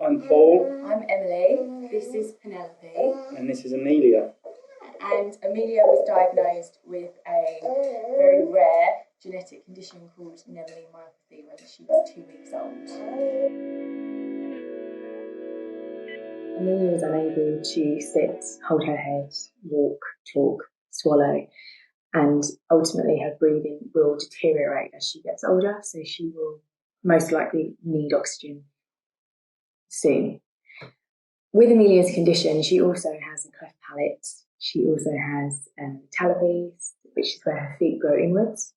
I'm Paul. I'm Emily. This is Penelope. And this is Amelia. And Amelia was diagnosed with a very rare genetic condition called Amelia myopathy when she was 2 weeks old. Amelia was unable to sit, hold her head, walk, talk, swallow, and ultimately her breathing will deteriorate as she gets older, so she will most likely need oxygen soon. With Amelia's condition, she also has a cleft palate. She also has talipes, which is where her feet grow inwards,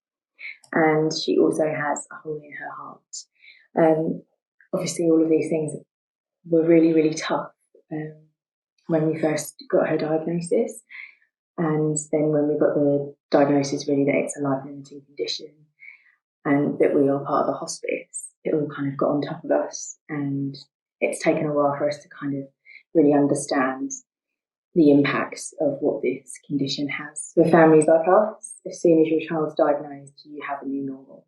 and she also has a hole in her heart. Obviously, all of these things were really, really tough when we first got her diagnosis. And then when we got the diagnosis really that it's a life-limiting condition and that we are part of the hospice, it all kind of got on top of us. And it's taken a while for us to kind of really understand the impacts of what this condition has. For families like us, as soon as your child's diagnosed, you have a new normal.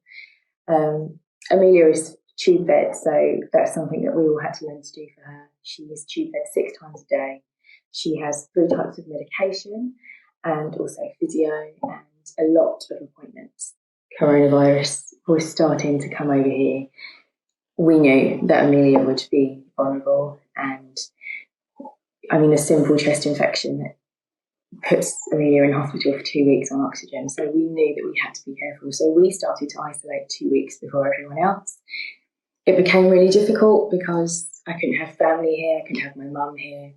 Amelia is tube fed, so that's something that we all had to learn to do for her. She is tube fed 6 times a day. She has 3 types of medication and also physio and a lot of appointments. Coronavirus was starting to come over here. We knew that Amelia would be vulnerable, and a simple chest infection that puts Amelia in hospital for 2 weeks on oxygen. So we knew that we had to be careful. So we started to isolate 2 weeks before everyone else. It became really difficult because I couldn't have family here, I couldn't have my mum here,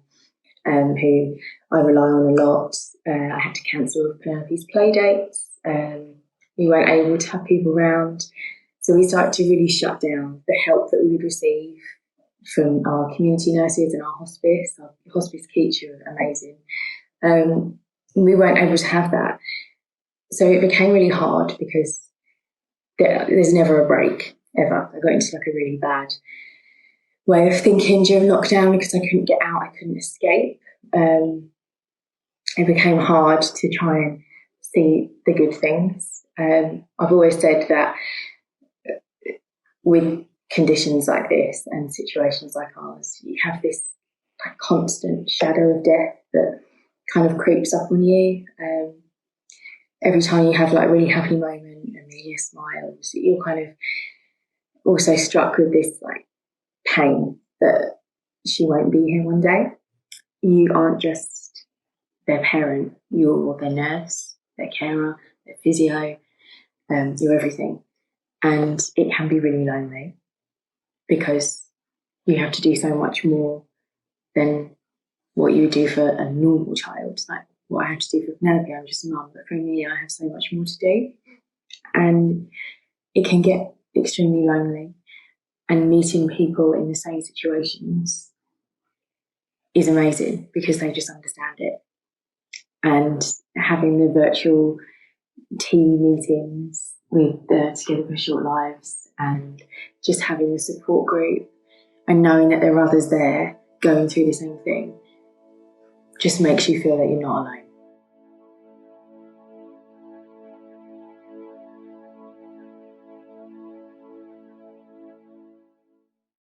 who I rely on a lot. I had to cancel Penelope's play dates. We weren't able to have people around. So we started to really shut down the help that we would receive from our community nurses and our hospice teacher was amazing. We weren't able to have that. So it became really hard because there's never a break, ever. I got into like a really bad way of thinking during lockdown because I couldn't get out, I couldn't escape. It became hard to try and see the good things. I've always said that with conditions like this and situations like ours, you have this like constant shadow of death that kind of creeps up on you. Every time you have like a really happy moment, Amelia smiles, you're kind of also struck with this like pain that she won't be here one day. You aren't just their parent, you're their nurse, their carer, their physio, you're everything. And it can be really lonely because you have to do so much more than what you would do for a normal child. Like what I have to do for Penelope, I'm just a mum, but for me, I have so much more to do. And it can get extremely lonely. And meeting people in the same situations is amazing because they just understand it. And having the virtual team meetings with the Together for Short Lives and just having the support group and knowing that there are others there going through the same thing just makes you feel that you're not alone.